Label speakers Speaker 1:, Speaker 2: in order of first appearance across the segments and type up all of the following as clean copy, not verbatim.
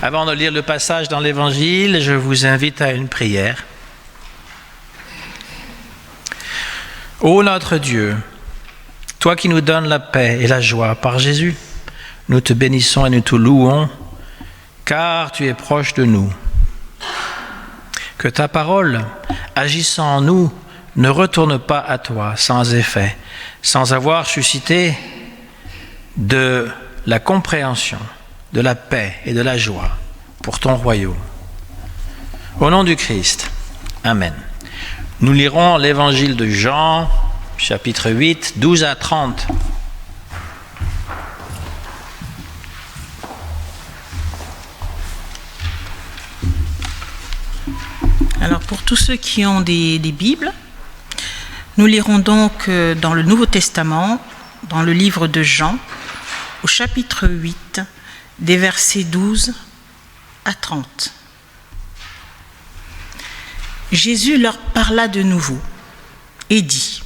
Speaker 1: Avant de lire le passage dans l'Évangile, je vous invite à une prière. Ô notre Dieu, toi qui nous donnes la paix et la joie par Jésus, nous te bénissons et nous te louons, car tu es proche de nous. Que ta parole, agissant en nous, ne retourne pas à toi sans effet, sans avoir suscité de la compréhension, de la paix et de la joie pour ton royaume. Au nom du Christ, Amen. Nous lirons l'Évangile de Jean, chapitre 8, 12 à 30.
Speaker 2: Alors pour tous ceux qui ont des Bibles, nous lirons donc dans le Nouveau Testament, dans le livre de Jean, au chapitre 8, des versets 12 à 30. Jésus leur parla de nouveau et dit :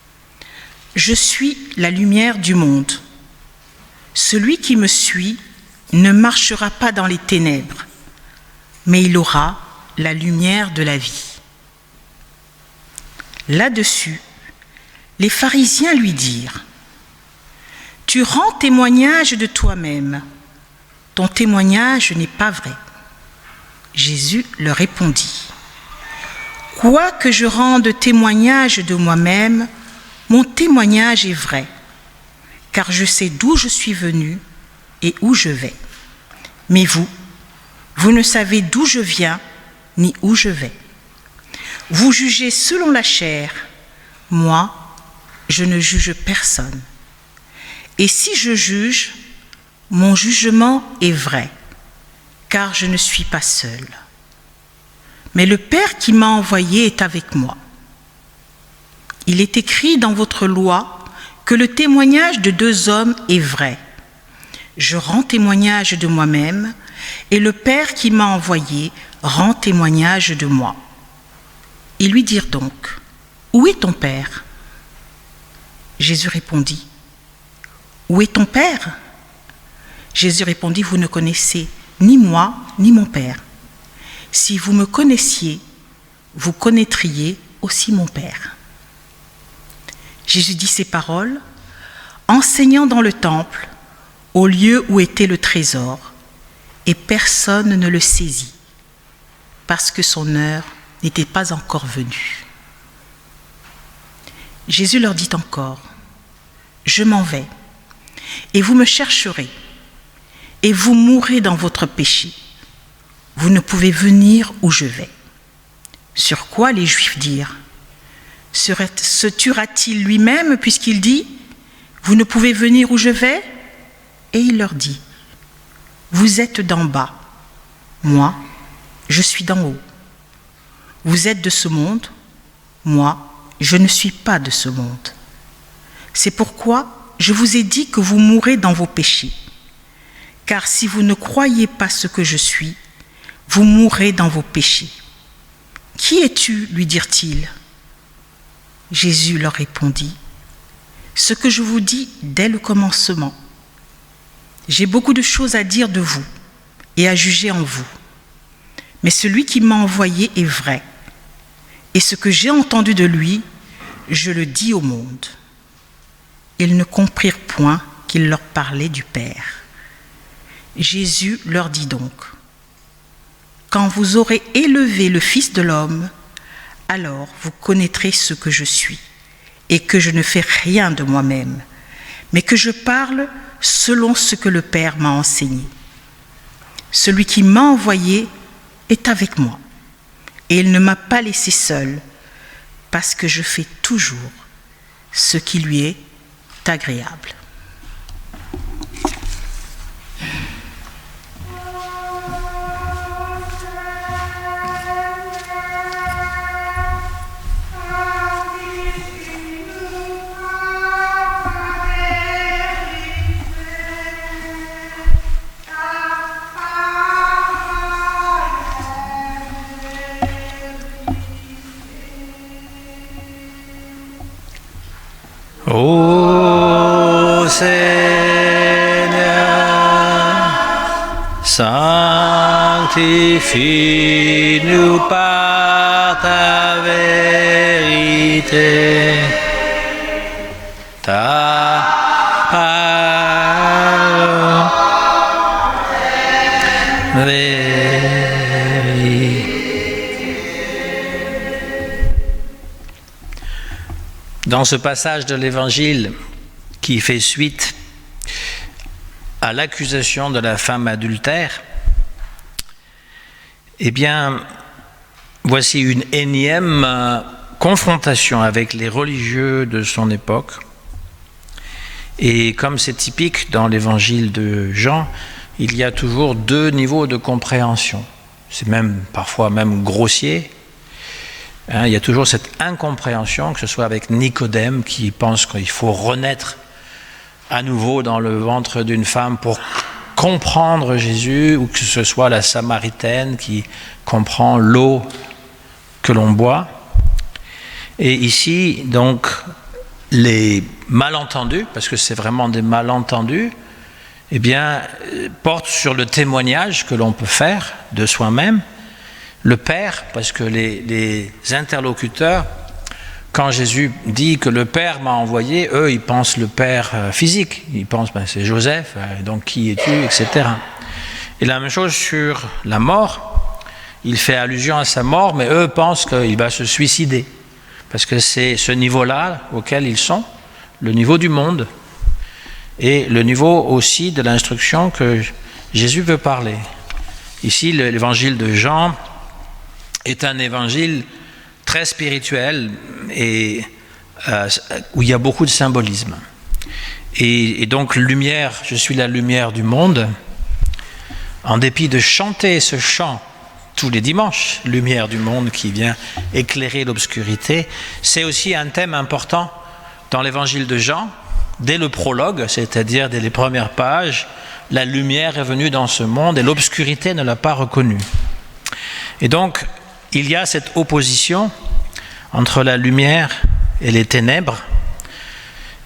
Speaker 2: « Je suis la lumière du monde. Celui qui me suit ne marchera pas dans les ténèbres, mais il aura la lumière de la vie. » Là-dessus, les pharisiens lui dirent : « Tu rends témoignage de toi-même. Ton témoignage n'est pas vrai. » Jésus leur répondit : « Quoique je rende témoignage de moi-même, mon témoignage est vrai, car je sais d'où je suis venu et où je vais. Mais vous ne savez d'où je viens ni où je vais. Vous jugez selon la chair, moi, je ne juge personne. Et si je juge, mon jugement est vrai, car je ne suis pas seul. Mais le Père qui m'a envoyé est avec moi. Il est écrit dans votre loi que le témoignage de deux hommes est vrai. Je rends témoignage de moi-même, et le Père qui m'a envoyé rend témoignage de moi. » Ils lui dirent donc : « Où est ton Père ?» Jésus répondit : « Où est ton Père ?» Jésus répondit : « Vous ne connaissez ni moi, ni mon Père. Si vous me connaissiez, vous connaîtriez aussi mon Père. » Jésus dit ces paroles, enseignant dans le temple, au lieu où était le trésor, et personne ne le saisit, parce que son heure n'était pas encore venue. Jésus leur dit encore : « Je m'en vais, et vous me chercherez, et vous mourrez dans votre péché. Vous ne pouvez venir où je vais. » Sur quoi les Juifs dirent : « Se tuera-t-il lui-même puisqu'il dit : Vous ne pouvez venir où je vais ? » Et il leur dit : « Vous êtes d'en bas, moi, je suis d'en haut. Vous êtes de ce monde, moi, je ne suis pas de ce monde. C'est pourquoi je vous ai dit que vous mourrez dans vos péchés. Car si vous ne croyez pas ce que je suis, vous mourrez dans vos péchés. » « Qui es-tu » lui dirent-ils. Jésus leur répondit : « Ce que je vous dis dès le commencement. J'ai beaucoup de choses à dire de vous et à juger en vous. Mais celui qui m'a envoyé est vrai, et ce que j'ai entendu de lui, je le dis au monde. » Ils ne comprirent point qu'il leur parlait du Père. Jésus leur dit donc : « Quand vous aurez élevé le Fils de l'homme, alors vous connaîtrez ce que je suis, et que je ne fais rien de moi-même, mais que je parle selon ce que le Père m'a enseigné. Celui qui m'a envoyé est avec moi, et il ne m'a pas laissé seul, parce que je fais toujours ce qui lui est agréable. »
Speaker 1: Ô sanctifie-nous par ta vérité. Ta parole vérité. Dans ce passage de l'Évangile qui fait suite à l'accusation de la femme adultère, eh bien, voici une énième confrontation avec les religieux de son époque. Et comme c'est typique dans l'évangile de Jean, il y a toujours deux niveaux de compréhension. C'est même parfois même grossier. Il y a toujours cette incompréhension, que ce soit avec Nicodème qui pense qu'il faut renaître à nouveau dans le ventre d'une femme pour comprendre Jésus, ou que ce soit la Samaritaine qui comprend l'eau que l'on boit. Et ici, donc, les malentendus, parce que c'est vraiment des malentendus, eh bien, portent sur le témoignage que l'on peut faire de soi-même. Le Père, parce que les interlocuteurs, quand Jésus dit que le Père m'a envoyé, eux, ils pensent le Père physique. Ils pensent, c'est Joseph, donc qui es-tu, etc. Et la même chose sur la mort. Il fait allusion à sa mort, mais eux pensent qu'il va se suicider. Parce que c'est ce niveau-là auquel ils sont, le niveau du monde, et le niveau aussi de l'instruction que Jésus veut parler. Ici, l'évangile de Jean est un évangile très spirituel et où il y a beaucoup de symbolisme. Et donc, lumière, je suis la lumière du monde, en dépit de chanter ce chant tous les dimanches, lumière du monde qui vient éclairer l'obscurité, c'est aussi un thème important dans l'évangile de Jean. Dès le prologue, c'est-à-dire dès les premières pages, la lumière est venue dans ce monde et l'obscurité ne l'a pas reconnue. Et donc, il y a cette opposition entre la lumière et les ténèbres.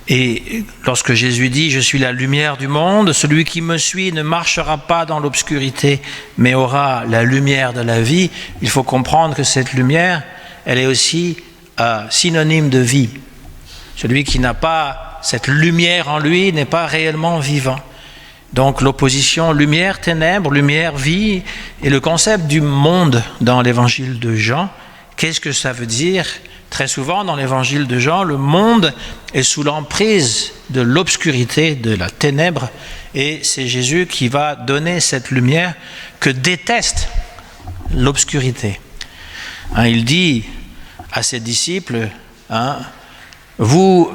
Speaker 1: Et lorsque Jésus dit « Je suis la lumière du monde, celui qui me suit ne marchera pas dans l'obscurité, mais aura la lumière de la vie », il faut comprendre que cette lumière, elle est aussi synonyme de vie. Celui qui n'a pas cette lumière en lui n'est pas réellement vivant. Donc l'opposition lumière-ténèbres, lumière-vie, et le concept du monde dans l'évangile de Jean, qu'est-ce que ça veut dire ? Très souvent dans l'évangile de Jean, le monde est sous l'emprise de l'obscurité, de la ténèbre, et c'est Jésus qui va donner cette lumière que déteste l'obscurité. Il dit à ses disciples, vous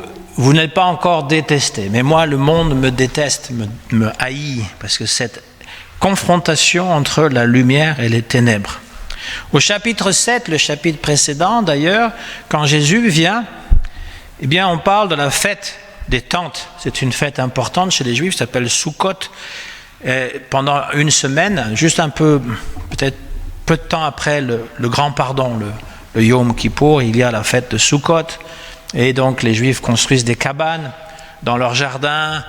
Speaker 1: n'êtes pas encore détestés, mais moi le monde me déteste, me haït, parce que cette confrontation entre la lumière et les ténèbres. Au chapitre 7, le chapitre précédent d'ailleurs, quand Jésus vient, eh bien on parle de la fête des tentes. C'est une fête importante chez les Juifs, ça s'appelle Sukkot. Pendant une semaine, juste un peu, peut-être peu de temps après le grand pardon, le Yom Kippour, il y a la fête de Sukkot. Et donc les Juifs construisent des cabanes dans leur jardin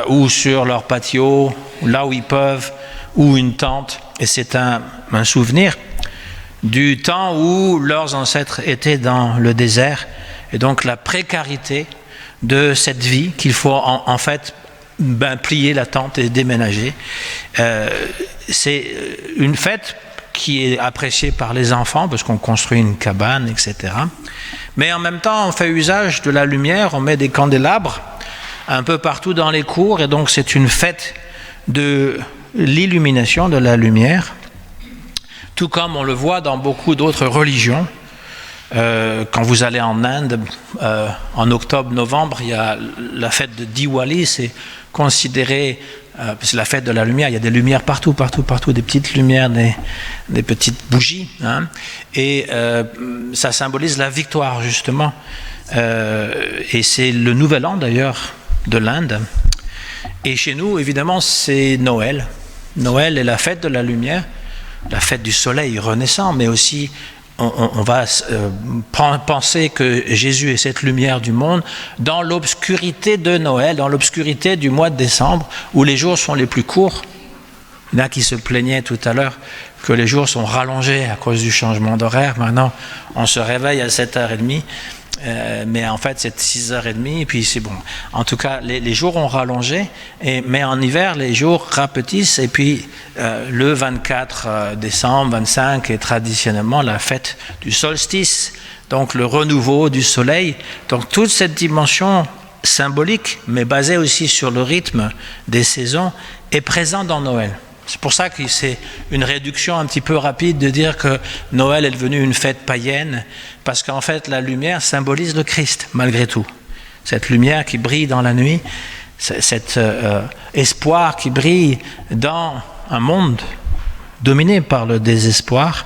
Speaker 1: ou sur leur patio, là où ils peuvent, ou une tente. Et c'est un souvenir du temps où leurs ancêtres étaient dans le désert, et donc la précarité de cette vie qu'il faut en fait plier la tente et déménager. C'est une fête qui est appréciée par les enfants parce qu'on construit une cabane, etc. Mais en même temps, on fait usage de la lumière, on met des candélabres un peu partout dans les cours, et donc c'est une fête de l'illumination, de la lumière, tout comme on le voit dans beaucoup d'autres religions. Quand vous allez en Inde, en octobre-novembre, il y a la fête de Diwali, c'est considéré, c'est la fête de la lumière, il y a des lumières partout, des petites lumières, des petites bougies, et ça symbolise la victoire justement, et c'est le nouvel an d'ailleurs de l'Inde. Et chez nous, évidemment, c'est Noël. Noël est la fête de la lumière, la fête du soleil renaissant, mais aussi on va penser que Jésus est cette lumière du monde dans l'obscurité de Noël, dans l'obscurité du mois de décembre, où les jours sont les plus courts, Il y en a qui se plaignaient tout à l'heure que les jours sont rallongés à cause du changement d'horaire. Maintenant, on se réveille à 7h30, mais en fait, c'est 6h30, et puis c'est bon. En tout cas, les jours ont rallongé, mais en hiver, les jours rapetissent, et puis le 24 décembre, 25 est traditionnellement la fête du solstice, donc le renouveau du soleil. Donc toute cette dimension symbolique, mais basée aussi sur le rythme des saisons, est présente dans Noël. C'est pour ça que c'est une réduction un petit peu rapide de dire que Noël est devenu une fête païenne, parce qu'en fait la lumière symbolise le Christ, malgré tout. Cette lumière qui brille dans la nuit, cet espoir qui brille dans un monde dominé par le désespoir,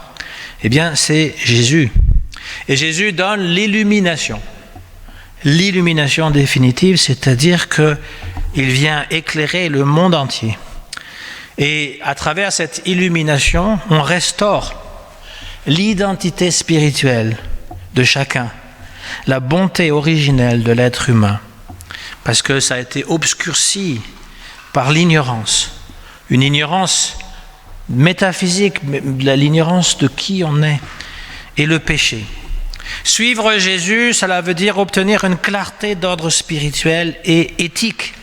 Speaker 1: eh bien c'est Jésus. Et Jésus donne l'illumination. L'illumination définitive, c'est-à-dire qu'il vient éclairer le monde entier. Et à travers cette illumination, on restaure l'identité spirituelle de chacun, la bonté originelle de l'être humain, parce que ça a été obscurci par l'ignorance, une ignorance métaphysique, l'ignorance de qui on est, et le péché. Suivre Jésus, cela veut dire obtenir une clarté d'ordre spirituel et éthique.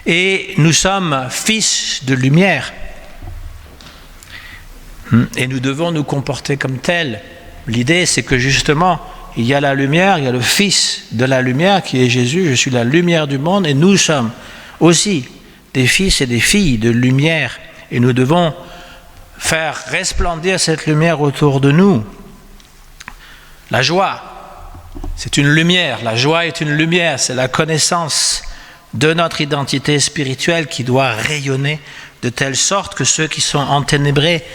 Speaker 1: Et nous sommes fils de lumière. Et nous devons nous comporter comme tels. L'idée, c'est que justement, il y a la lumière, il y a le fils de la lumière qui est Jésus. Je suis la lumière du monde et nous sommes aussi des fils et des filles de lumière. Et nous devons faire resplendir cette lumière autour de nous. La joie, c'est une lumière. La joie est une lumière, c'est la connaissance de notre identité spirituelle qui doit rayonner de telle sorte que ceux qui sont enténébrés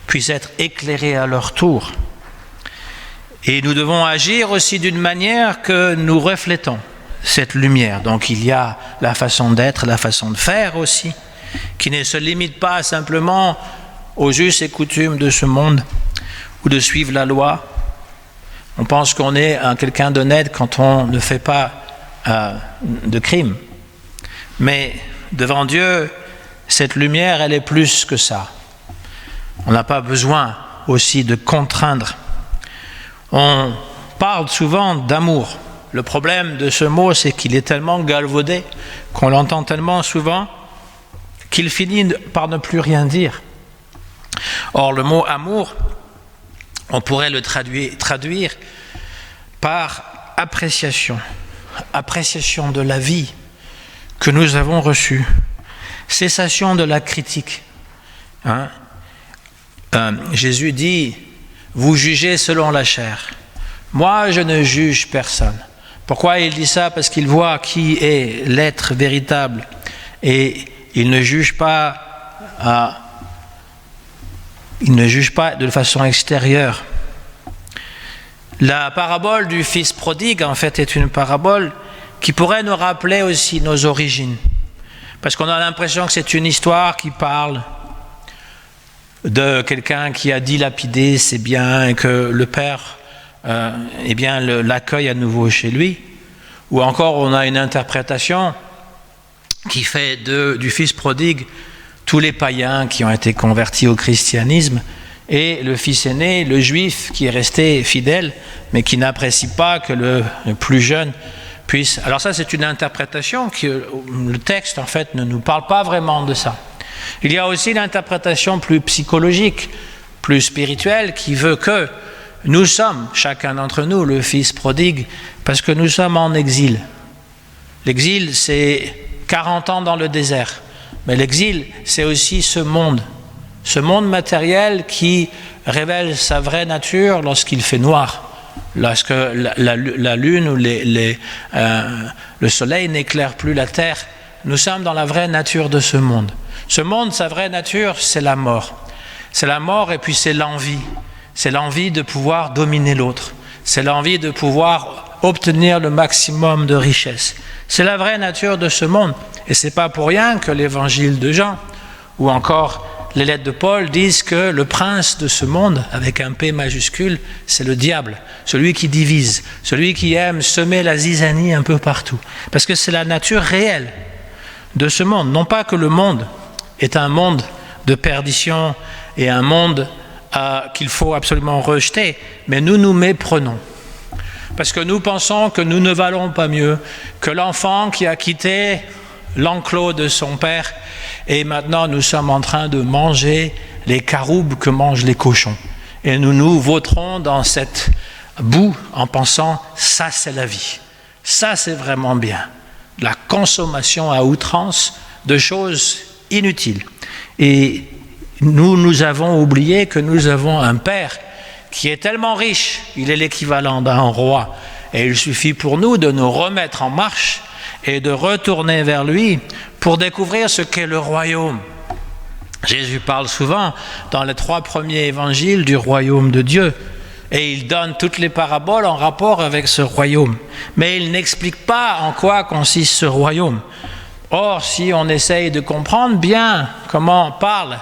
Speaker 1: puissent être éclairés à leur tour. Et nous devons agir aussi d'une manière que nous reflétons cette lumière. Donc il y a la façon d'être, la façon de faire aussi, qui ne se limite pas simplement aux us et coutumes de ce monde ou de suivre la loi. On pense qu'on est quelqu'un d'honnête quand on ne fait pas de crime. Mais devant Dieu, cette lumière, elle est plus que ça. On n'a pas besoin aussi de contraindre. On parle souvent d'amour. Le problème de ce mot, c'est qu'il est tellement galvaudé, qu'on l'entend tellement souvent, qu'il finit par ne plus rien dire. Or, le mot amour, on pourrait le traduire par appréciation. Appréciation de la vie que nous avons reçue. Cessation de la critique. Jésus dit, vous jugez selon la chair. Moi, je ne juge personne. Pourquoi il dit ça? Parce qu'il voit qui est l'être véritable. Et il ne juge pas de façon extérieure. La parabole du fils prodigue, en fait, est une parabole qui pourrait nous rappeler aussi nos origines. Parce qu'on a l'impression que c'est une histoire qui parle de quelqu'un qui a dilapidé ses biens et que le père l'accueille à nouveau chez lui. Ou encore, on a une interprétation qui fait du fils prodigue tous les païens qui ont été convertis au christianisme et le fils aîné, le juif qui est resté fidèle mais qui n'apprécie pas que le plus jeune puisse... Alors ça, c'est une interprétation que le texte en fait ne nous parle pas vraiment de ça. Il y a aussi l'interprétation plus psychologique, plus spirituelle, qui veut que nous sommes, chacun d'entre nous, le fils prodigue, parce que nous sommes en exil. L'exil, c'est 40 ans dans le désert. Mais l'exil, c'est aussi ce monde matériel qui révèle sa vraie nature lorsqu'il fait noir, lorsque la lune ou le soleil n'éclaire plus la terre. Nous sommes dans la vraie nature de ce monde. Ce monde, sa vraie nature, c'est la mort. C'est la mort et puis c'est l'envie. C'est l'envie de pouvoir dominer l'autre. C'est l'envie de pouvoir obtenir le maximum de richesse. C'est la vraie nature de ce monde. Et ce n'est pas pour rien que l'évangile de Jean, ou encore les lettres de Paul, disent que le prince de ce monde, avec un P majuscule, c'est le diable, celui qui divise, celui qui aime semer la zizanie un peu partout. Parce que c'est la nature réelle de ce monde. Non pas que le monde est un monde de perdition et un monde qu'il faut absolument rejeter, mais nous nous méprenons. Parce que nous pensons que nous ne valons pas mieux que l'enfant qui a quitté l'enclos de son père et maintenant nous sommes en train de manger les caroubes que mangent les cochons. Et nous nous vautrons dans cette boue en pensant « ça c'est la vie, ça c'est vraiment bien ». La consommation à outrance de choses inutiles. Et nous avons oublié que nous avons un Père qui est tellement riche, il est l'équivalent d'un roi. Et il suffit pour nous de nous remettre en marche et de retourner vers lui pour découvrir ce qu'est le royaume. Jésus parle souvent dans les 3 premiers évangiles du royaume de Dieu. Et il donne toutes les paraboles en rapport avec ce royaume. Mais il n'explique pas en quoi consiste ce royaume. Or, si on essaye de comprendre bien comment parlent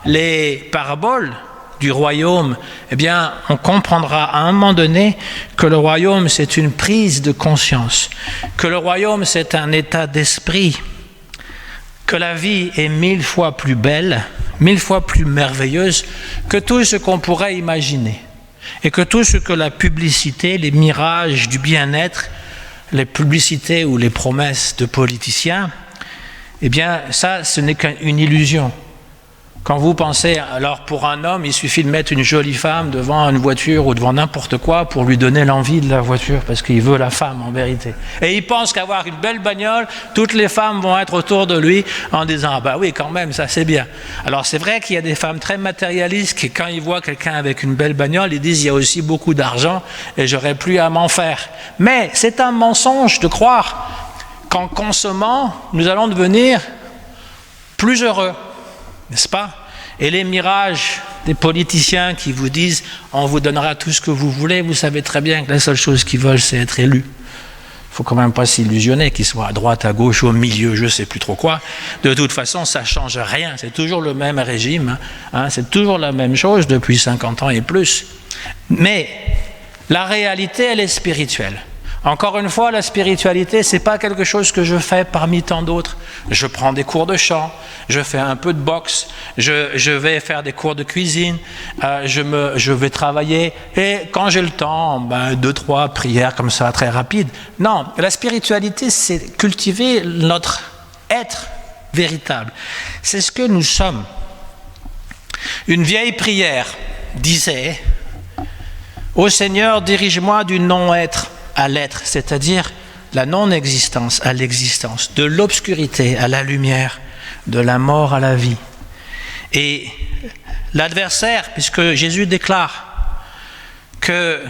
Speaker 1: les paraboles du royaume, eh bien, on comprendra à un moment donné que le royaume, c'est une prise de conscience, que le royaume, c'est un état d'esprit, que la vie est 1000 fois plus belle, 1000 fois plus merveilleuse que tout ce qu'on pourrait imaginer. Et que tout ce que la publicité, les mirages du bien-être, les publicités ou les promesses de politiciens, eh bien, ça, ce n'est qu'une illusion. Quand vous pensez, alors pour un homme, il suffit de mettre une jolie femme devant une voiture ou devant n'importe quoi pour lui donner l'envie de la voiture, parce qu'il veut la femme en vérité. Et il pense qu'avoir une belle bagnole, toutes les femmes vont être autour de lui en disant « Ah bah oui, quand même, ça c'est bien ». Alors c'est vrai qu'il y a des femmes très matérialistes qui, quand ils voient quelqu'un avec une belle bagnole, ils disent « Il y a aussi beaucoup d'argent et j'aurais plus à m'en faire ». Mais c'est un mensonge de croire qu'en consommant, nous allons devenir plus heureux. N'est-ce pas? Et les mirages des politiciens qui vous disent « on vous donnera tout ce que vous voulez », vous savez très bien que la seule chose qu'ils veulent, c'est être élus. Il ne faut quand même pas s'illusionner, qu'ils soient à droite, à gauche, au milieu, je ne sais plus trop quoi. De toute façon, ça ne change rien, c'est toujours le même régime, hein, c'est toujours la même chose depuis 50 ans et plus. Mais la réalité, elle est spirituelle. Encore une fois, la spiritualité, ce n'est pas quelque chose que je fais parmi tant d'autres. Je prends des cours de chant, je fais un peu de boxe, je vais faire des cours de cuisine, je vais travailler, et quand j'ai le temps, 2-3 prières comme ça, très rapides. Non, la spiritualité, c'est cultiver notre être véritable. C'est ce que nous sommes. Une vieille prière disait « Ô Seigneur, dirige-moi du non-être à l'être, c'est-à-dire la non-existence à l'existence, de l'obscurité à la lumière, de la mort à la vie. » Et l'adversaire, puisque Jésus déclare que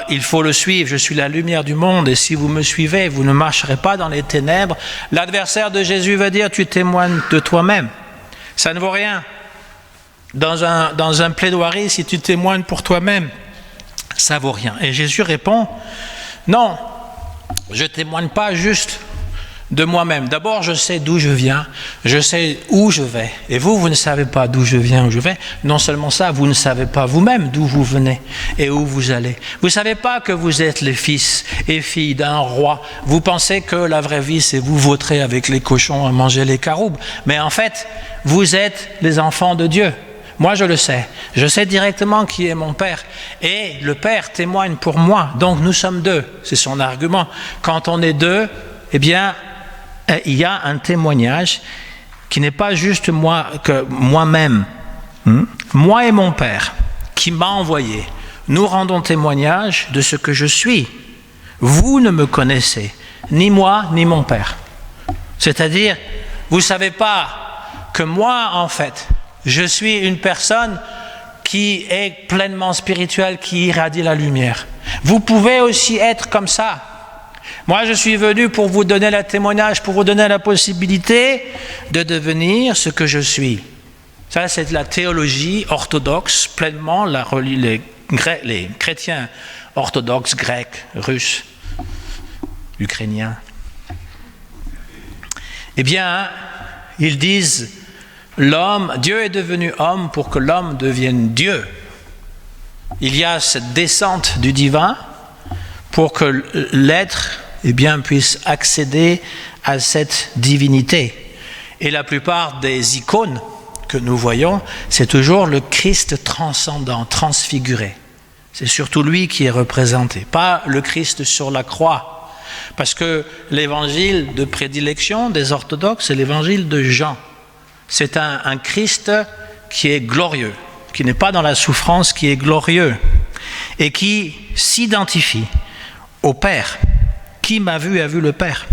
Speaker 1: il faut le suivre, je suis la lumière du monde, et si vous me suivez, vous ne marcherez pas dans les ténèbres, l'adversaire de Jésus va dire, tu témoignes de toi-même. Ça ne vaut rien. Dans un plaidoirie, si tu témoignes pour toi-même, ça vaut rien. Et Jésus répond, non, je ne témoigne pas juste de moi-même. D'abord, je sais d'où je viens, je sais où je vais. Et vous ne savez pas d'où je viens, où je vais. Non seulement ça, vous ne savez pas vous-même d'où vous venez et où vous allez. Vous ne savez pas que vous êtes les fils et filles d'un roi. Vous pensez que la vraie vie, c'est vous vautrer avec les cochons à manger les caroubes. Mais en fait, vous êtes les enfants de Dieu. Moi, je le sais. Je sais directement qui est mon Père. Et le Père témoigne pour moi. Donc, nous sommes deux. C'est son argument. Quand on est deux, eh bien, il y a un témoignage qui n'est pas juste moi-même. Moi et mon Père, qui m'a envoyé, nous rendons témoignage de ce que je suis. Vous ne me connaissez, ni moi, ni mon Père. C'est-à-dire, vous ne savez pas que moi, en fait, je suis une personne qui est pleinement spirituelle, qui irradie la lumière. Vous pouvez aussi être comme ça. Moi, je suis venu pour vous donner le témoignage, pour vous donner la possibilité de devenir ce que je suis. Ça, c'est de la théologie orthodoxe, pleinement, les chrétiens orthodoxes, grecs, russes, ukrainiens. Eh bien, ils disent... Dieu est devenu homme pour que l'homme devienne Dieu. Il y a cette descente du divin pour que l'être puisse accéder à cette divinité. Et la plupart des icônes que nous voyons, c'est toujours le Christ transcendant, transfiguré. C'est surtout lui qui est représenté, pas le Christ sur la croix. Parce que l'évangile de prédilection des orthodoxes, c'est l'évangile de Jean. C'est un Christ qui est glorieux, qui n'est pas dans la souffrance, qui est glorieux et qui s'identifie au Père. Qui m'a vu a vu le Père.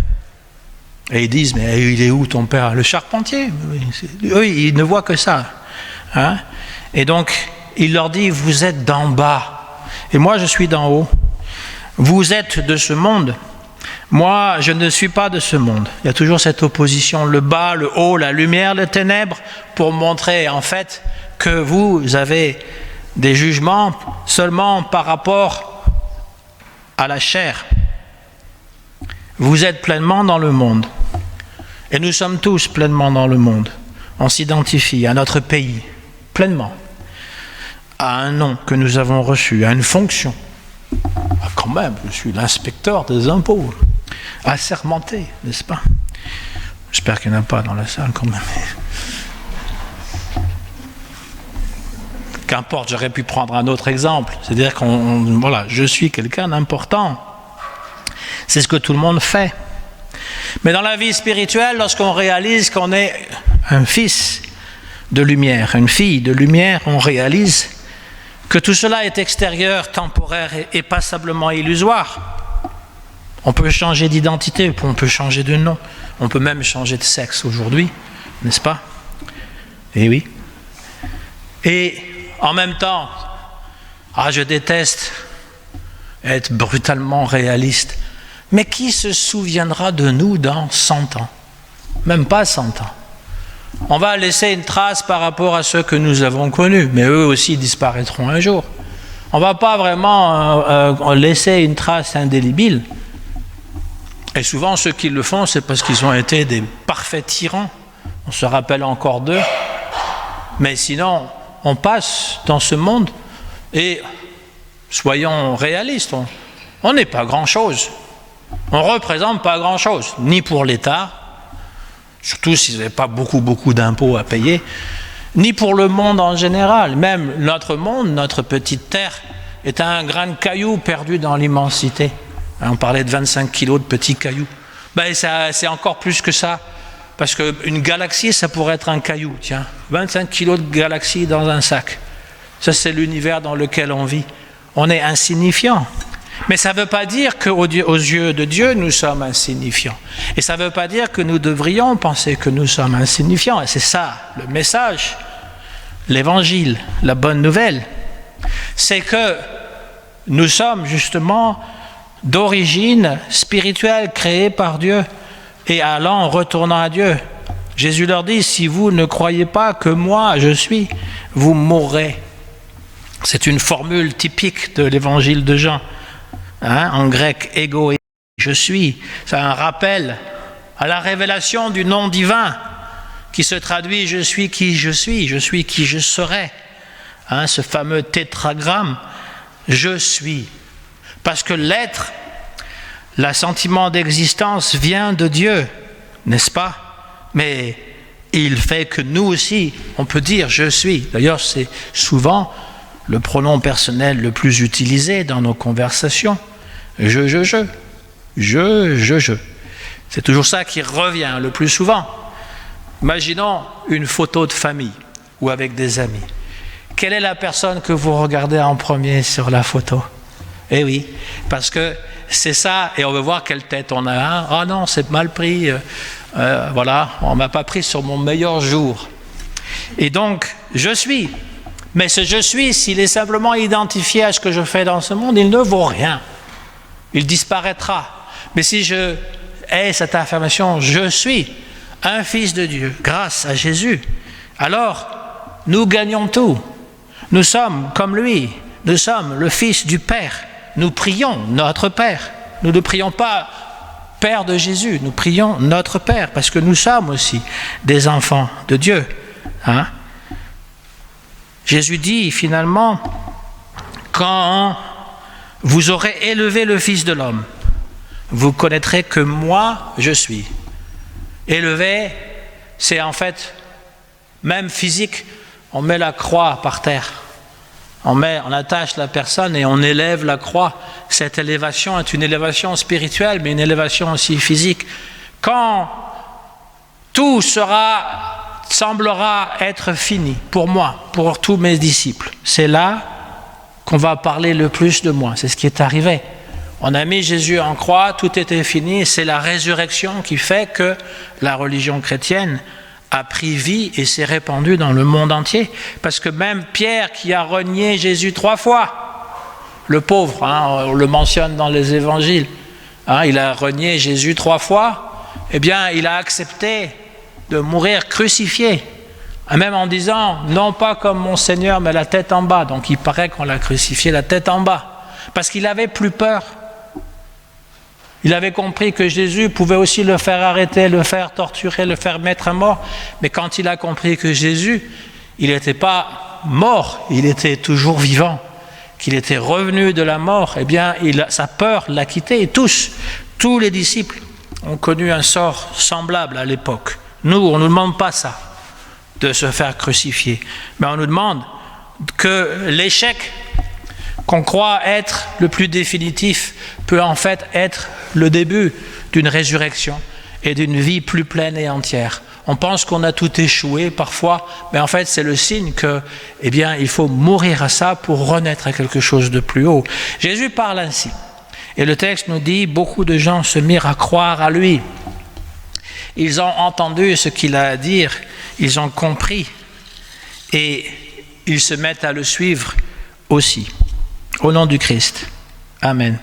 Speaker 1: Et ils disent, mais il est où ton Père? Le charpentier. Eux, ils ne voient que ça. Hein? Et donc, il leur dit, vous êtes d'en bas. Et moi, je suis d'en haut. Vous êtes de ce monde. Moi, je ne suis pas de ce monde. Il y a toujours cette opposition, le bas, le haut, la lumière, les ténèbres, pour montrer en fait que vous avez des jugements seulement par rapport à la chair. Vous êtes pleinement dans le monde. Et nous sommes tous pleinement dans le monde. On s'identifie à notre pays, pleinement, à un nom que nous avons reçu, à une fonction. Ah, quand même, je suis l'inspecteur des impôts, assermenté, n'est-ce pas? J'espère qu'il n'y en a pas dans la salle quand même. Qu'importe, j'aurais pu prendre un autre exemple. C'est-à-dire voilà, je suis quelqu'un d'important. C'est ce que tout le monde fait. Mais dans la vie spirituelle, lorsqu'on réalise qu'on est un fils de lumière, une fille de lumière, on réalise que tout cela est extérieur, temporaire et passablement illusoire. On peut changer d'identité, on peut changer de nom, on peut même changer de sexe aujourd'hui, n'est-ce pas? Eh oui. Et en même temps, je déteste être brutalement réaliste. Mais qui se souviendra de nous dans 100 ans? Même pas 100 ans. On va laisser une trace par rapport à ceux que nous avons connus, mais eux aussi disparaîtront un jour. On ne va pas vraiment laisser une trace indélébile. Et souvent, ceux qui le font, c'est parce qu'ils ont été des parfaits tyrans. On se rappelle encore d'eux. Mais sinon, on passe dans ce monde et, soyons réalistes, on n'est pas grand-chose. On ne représente pas grand-chose, ni pour l'État, surtout s'ils n'avaient pas beaucoup d'impôts à payer, ni pour le monde en général. Même notre monde, notre petite terre, est un grain de caillou perdu dans l'immensité. On parlait de 25 kilos de petits cailloux. C'est encore plus que ça, parce qu'une galaxie, ça pourrait être un caillou. Tiens, 25 kilos de galaxies dans un sac. Ça, c'est l'univers dans lequel on vit. On est insignifiant. Mais ça ne veut pas dire qu'aux yeux de Dieu, nous sommes insignifiants. Et ça ne veut pas dire que nous devrions penser que nous sommes insignifiants. Et c'est ça, le message, l'évangile, la bonne nouvelle. C'est que nous sommes justement d'origine spirituelle, créés par Dieu, et allant, retournant à Dieu. Jésus leur dit, si vous ne croyez pas que moi, je suis, vous mourrez. C'est une formule typique de l'évangile de Jean. En grec, ego et je suis, c'est un rappel à la révélation du nom divin qui se traduit je suis qui je suis qui je serai. Ce fameux tétragramme, je suis. Parce que l'être, l'assentiment d'existence vient de Dieu, n'est-ce pas? Mais il fait que nous aussi, on peut dire je suis. D'ailleurs, c'est souvent le pronom personnel le plus utilisé dans nos conversations. Je. C'est toujours ça qui revient le plus souvent. Imaginons une photo de famille ou avec des amis. Quelle est la personne que vous regardez en premier sur la photo? Eh oui, parce que c'est ça, et on veut voir quelle tête on a. Ah non, c'est mal pris. Voilà, on ne m'a pas pris sur mon meilleur jour. Et donc, je suis. Mais ce je suis, s'il est simplement identifié à ce que je fais dans ce monde, il ne vaut rien. Il disparaîtra. Mais si je ai cette affirmation, je suis un fils de Dieu, grâce à Jésus, alors nous gagnons tout. Nous sommes comme lui, nous sommes le fils du Père. Nous prions notre Père. Nous ne prions pas Père de Jésus, nous prions notre Père, parce que nous sommes aussi des enfants de Dieu. Jésus dit finalement, quand vous aurez élevé le Fils de l'homme, vous connaîtrez que moi, je suis. Élevé, c'est en fait même physique, on met la croix par terre. On attache la personne et on élève la croix. Cette élévation est une élévation spirituelle, mais une élévation aussi physique. Quand tout semblera être fini pour moi, pour tous mes disciples, c'est là qu'on va parler le plus de moi. C'est ce qui est arrivé. On a mis Jésus en croix, tout était fini. C'est la résurrection qui fait que la religion chrétienne a pris vie et s'est répandue dans le monde entier. Parce que même Pierre, qui a renié Jésus 3 fois, le pauvre, on le mentionne dans les évangiles, il a renié Jésus 3 fois, eh bien, il a accepté de mourir crucifié, même en disant, non pas comme mon Seigneur, mais la tête en bas. Donc il paraît qu'on l'a crucifié la tête en bas, parce qu'il avait plus peur. Il avait compris que Jésus pouvait aussi le faire arrêter, le faire torturer, le faire mettre à mort. Mais quand il a compris que Jésus, il n'était pas mort, il était toujours vivant, qu'il était revenu de la mort, eh bien, sa peur l'a quitté. Et tous les disciples ont connu un sort semblable à l'époque. Nous, on ne nous demande pas ça, de se faire crucifier. Mais on nous demande que l'échec qu'on croit être le plus définitif peut en fait être le début d'une résurrection et d'une vie plus pleine et entière. On pense qu'on a tout échoué parfois, mais en fait c'est le signe que, eh bien, il faut mourir à ça pour renaître à quelque chose de plus haut. Jésus parle ainsi. Et le texte nous dit, beaucoup de gens se mirent à croire à lui. Ils ont entendu ce qu'il a à dire, ils ont compris et ils se mettent à le suivre aussi. Au nom du Christ. Amen.